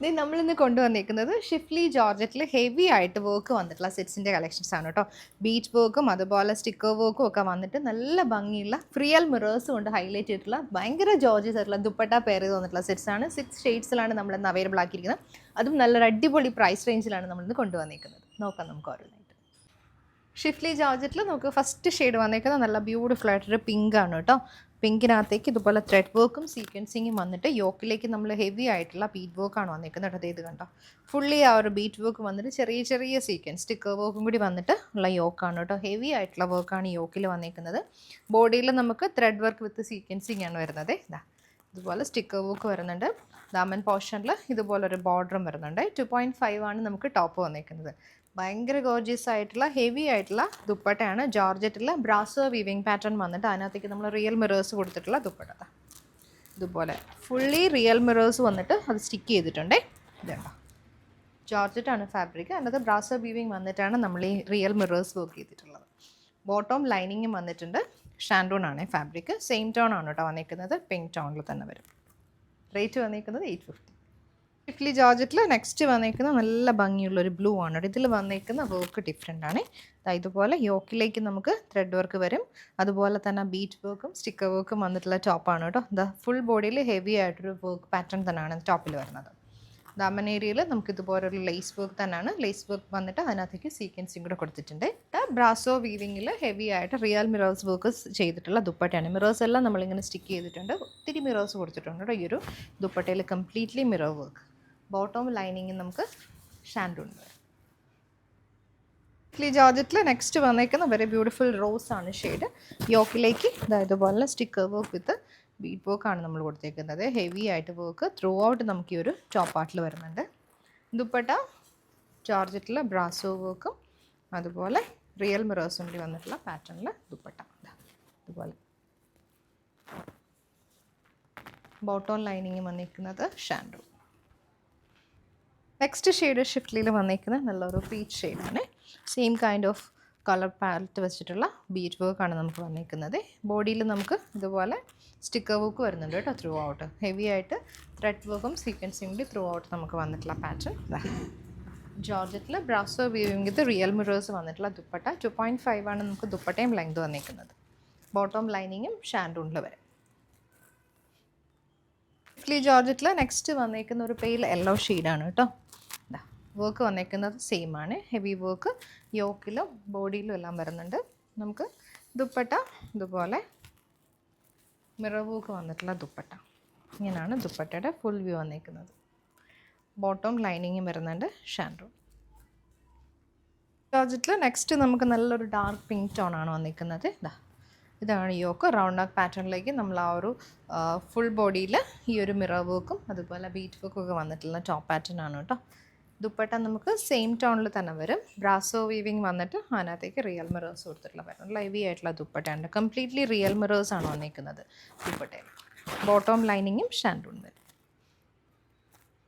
ഇത് നമ്മളിന്ന് കൊണ്ടുവന്നിരിക്കുന്നത് ഷിഫ്ലി ജോർജറ്റിൽ ഹെവി ആയിട്ട് വർക്ക് വന്നിട്ടുള്ള സെറ്റ്സിൻ്റെ കളക്ഷൻസ് ആണ് കേട്ടോ. ബീച്ച് വർക്കും അതുപോലെ സ്റ്റിക്കർ വർക്കും ഒക്കെ വന്നിട്ട് നല്ല ഭംഗിയുള്ള റിയൽ മിറേഴ്സ് കൊണ്ട് ഹൈലൈറ്റ് ചെയ്തിട്ടുള്ള ഭയങ്കര ജോർജസ് ആയിട്ടുള്ള ദുപ്പട്ട പെയർ ചെയ്ത് വന്നിട്ടുള്ള സെറ്റ്സാണ്. 6 ഷെയ്ഡ്സിലാണ് നമ്മളിന്ന് അവൈലബിൾ ആക്കിയിരിക്കുന്നത്. അതും നല്ലൊരു അടിപൊളി പ്രൈസ് റേഞ്ചിലാണ് നമ്മളിന്ന് കൊണ്ടുവന്നിരിക്കുന്നത്. നോക്കാം നമുക്ക് ഓരോന്നായിട്ട്. ഷിഫ്ലി ജോർജറ്റിൽ നമുക്ക് ഫസ്റ്റ് ഷെയ്ഡ് വന്നേക്കുന്നത് നല്ല ബ്യൂട്ടിഫുൾ ആയിട്ടൊരു പിങ്ക് ആണ് കേട്ടോ. പിങ്കിനകത്തേക്ക് ഇതുപോലെ ത്രെഡ് വർക്കും സീക്വൻസിങ്ങും വന്നിട്ട് യോക്കിലേക്ക് നമ്മൾ ഹെവി ആയിട്ടുള്ള ബീറ്റ് വർക്കാണ് വന്നിരിക്കുന്നത്. അത് ഇത് കണ്ടോ, ഫുള്ളി ആ ഒരു ബീറ്റ് വർക്ക് വന്നിട്ട് ചെറിയ ചെറിയ സീക്വൻസ് സ്റ്റിക്കർ വർക്കും കൂടി വന്നിട്ട് ഉള്ള യോക്കാണ് കേട്ടോ. ഹെവി ആയിട്ടുള്ള വർക്കാണ് യോക്കിൽ വന്നിരിക്കുന്നത്. ബോഡിയിൽ നമുക്ക് ത്രെഡ് വർക്ക് വിത്ത് സീക്വൻസിങ് ആണ് വരുന്നത്. ഇതാ ഇതുപോലെ സ്റ്റിക്കർ വർക്ക് വരുന്നുണ്ട്. ദാമൻ പോർഷനിൽ ഇതുപോലൊരു ബോർഡറും വരുന്നുണ്ട്. 2.5 ആണ് നമുക്ക് ടോപ്പ് വന്നിരിക്കുന്നത്. ഭയങ്കര ഗോർജിയസ് ആയിട്ടുള്ള ഹെവി ആയിട്ടുള്ള ദുപ്പട്ടയാണ്. ജോർജറ്റിൽ ബ്രാസോ വീവിങ് പാറ്റേൺ വന്നിട്ട് അതിനകത്തേക്ക് നമ്മൾ റിയൽ മിറേഴ്സ് കൊടുത്തിട്ടുള്ള ദുപ്പട്ട. ഇതുപോലെ ഫുള്ളി റിയൽ മിറേഴ്സ് വന്നിട്ട് അത് സ്റ്റിക്ക് ചെയ്തിട്ടുണ്ടേ. ഇതുണ്ടോ, ജോർജറ്റാണ് ഫാബ്രിക്. അതിനകത്ത് ബ്രാസോ വീവിങ് വന്നിട്ടാണ് നമ്മൾ ഈ റിയൽ മിറേഴ്സ് വർക്ക് ചെയ്തിട്ടുള്ളത്. ബോട്ടം ലൈനിങ്ങും വന്നിട്ടുണ്ട്. ഷാൻഡൂൺ ആണ് ഫാബ്രിക്. സെയിം ടോൺ ആണ് കേട്ടോ വന്നിരിക്കുന്നത്. പിങ്ക് ടോണിൽ തന്നെ വരും. റേറ്റ് വന്നിരിക്കുന്നത് 850. ഷിഫ്ലി ജോർജറ്റിൽ നെക്സ്റ്റ് വന്നേക്കുന്ന നല്ല ഭംഗിയുള്ളൊരു ബ്ലൂ ആണ്. ഇതിൽ വന്നേക്കുന്ന വർക്ക് ഡിഫറെൻ്റ് ആണ്. ഇതുപോലെ യോക്കിലേക്ക് നമുക്ക് ത്രെഡ് വർക്ക് വരും. അതുപോലെ തന്നെ ബീറ്റ് വർക്കും സ്റ്റിക്കർ വർക്കും വന്നിട്ടുള്ള ടോപ്പാണ് കേട്ടോ. ദ ഫുൾ ബോഡിയിൽ ഹെവി ആയിട്ടൊരു വർക്ക് പാറ്റേൺ തന്നെയാണ് ടോപ്പിൽ വരുന്നത്. ദാമൻ ഏരിയയിൽ നമുക്ക് ഇതുപോലൊരു ലേസ് വർക്ക് തന്നെയാണ്. ലേസ് വർക്ക് വന്നിട്ട് അതിനകത്തേക്ക് സീക്വൻസിങ് കൂടെ കൊടുത്തിട്ടുണ്ട്. ബ്രാസോ വീവിങ്ങിൽ ഹെവി ആയിട്ട് റിയൽ മിറേഴ്സ് വർക്ക് ചെയ്തിട്ടുള്ള ദുപ്പട്ടയാണ്. മിറേഴ്സ് എല്ലാം നമ്മളിങ്ങനെ സ്റ്റിക്ക് ചെയ്തിട്ടുണ്ട്. ഒത്തിരി മിറേഴ്സ് കൊടുത്തിട്ടുണ്ട് കേട്ടോ ഈ ഒരു ദുപ്പട്ടയിൽ. Completely mirror work. Bottom lining നമുക്ക് ഷാൻഡൂൺ വരും. ഷിഫ്ലി ജോർജറ്റിൽ നെക്സ്റ്റ് വന്നേക്കുന്ന വെരി ബ്യൂട്ടിഫുൾ റോസ് ആണ് ഷെയ്ഡ്. യോക്കിലേക്ക് ഇതുപോലെ സ്റ്റിക്കർ വർക്ക് വിത്ത് ബീറ്റ് വർക്കാണ് നമ്മൾ കൊടുത്തേക്കുന്നത്. ഹെവി ആയിട്ട് വർക്ക് ത്രൂ ഔട്ട് നമുക്ക് ഈ ഒരു ടോപ്പ് പാർട്ടിൽ വരുന്നുണ്ട്. ദുപ്പട്ട ജോർജറ്റിൽ ബ്രാസോ വർക്കും അതുപോലെ റിയൽ മിറേഴ്സും കൂടി വന്നിട്ടുള്ള പാറ്റേണിൽ ദുപ്പട്ട. അതുപോലെ ബോട്ടം ലൈനിങ് വന്നിരിക്കുന്നത് ഷാൻഡൂൺ. നെക്സ്റ്റ് ഷെയ്ഡ് ഷിഫ്റ്റിൽ വന്നിരിക്കുന്നത് നല്ലൊരു പീച്ച് ഷെയ്ഡാണ്. Same kind of colour palette വെച്ചിട്ടുള്ള ബീറ്റ് വർക്കാണ് നമുക്ക് വന്നിരിക്കുന്നത്. ബോഡിയിൽ നമുക്ക് ഇതുപോലെ സ്റ്റിക്കർ വർക്ക് വരുന്നുണ്ട് കേട്ടോ ത്രൂ ഔട്ട്. ഹെവി ആയിട്ട് ത്രെഡ് വർക്കും സീക്വൻസിങ് കൂടി ത്രൂ ഔട്ട് നമുക്ക് വന്നിട്ടുള്ള പാറ്റേൺ. ജോർജറ്റിൽ ബ്രാസോ വീവിങ് ഇത് റിയൽ മിറേഴ്സ് വന്നിട്ടുള്ള ദുപ്പട്ട. 2.5 ആണ് നമുക്ക് ദുപ്പട്ടയും ലെങ്ത് വന്നിരിക്കുന്നത്. ബോട്ടം ലൈനിങ്ങും ഷാൻഡൂണിൽ വരും. ഷിഫ്ലി ജോർജറ്റിൽ നെക്സ്റ്റ് വന്നിരിക്കുന്ന ഒരു പെയിൽ യെല്ലോ ഷെയ്ഡാണ് കേട്ടോ. വർക്ക് വന്നിരിക്കുന്നത് സെയിം ആണ്. ഹെവി വർക്ക് യോക്കിലും ബോഡിയിലും എല്ലാം വരുന്നുണ്ട്. നമുക്ക് ദുപ്പട്ട ഇതുപോലെ മിറർ വർക്ക് വന്നിട്ടുള്ള ദുപ്പട്ട. ഇങ്ങനെയാണ് ദുപ്പട്ടയുടെ ഫുൾ വ്യൂ വന്നിരിക്കുന്നത്. ബോട്ടം ലൈനിങ്ങും വരുന്നുണ്ട് ഷാൻഡൂൺ. ജോർജറ്റിൽ നെക്സ്റ്റ് നമുക്ക് നല്ലൊരു ഡാർക്ക് പിങ്ക് ടോൺ ആണ് വന്നിരിക്കുന്നത്. ഇതാണ് യോക്ക്. റൗണ്ട് നെക്ക് പാറ്റേണിലേക്ക് നമ്മൾ ആ ഒരു ഫുൾ ബോഡിയിൽ ഈ ഒരു മിറർ വർക്കും അതുപോലെ ബീറ്റ് വർക്കും ഒക്കെ വന്നിട്ടുള്ള ടോപ്പ് പാറ്റേൺ ആണ് കേട്ടോ. ദുപ്പട്ട നമുക്ക് സെയിം ടോണിൽ തന്നെ വരും. ബ്രാസോ വീവിങ് വന്നിട്ട് അതിനകത്തേക്ക് റിയൽ മിറേഴ്സ് കൊടുത്തിട്ടുള്ള പാറ്റേൺ. ഹെവി ആയിട്ടുള്ള ദുപ്പട്ടയുണ്ട്. കംപ്ലീറ്റ്ലി റിയൽ മിറേഴ്സ് ആണ് വന്നിരിക്കുന്നത് ദുപ്പട്ടയിൽ. ബോട്ടം ലൈനിങ്ങും ഷാൻഡൂൺ വരും.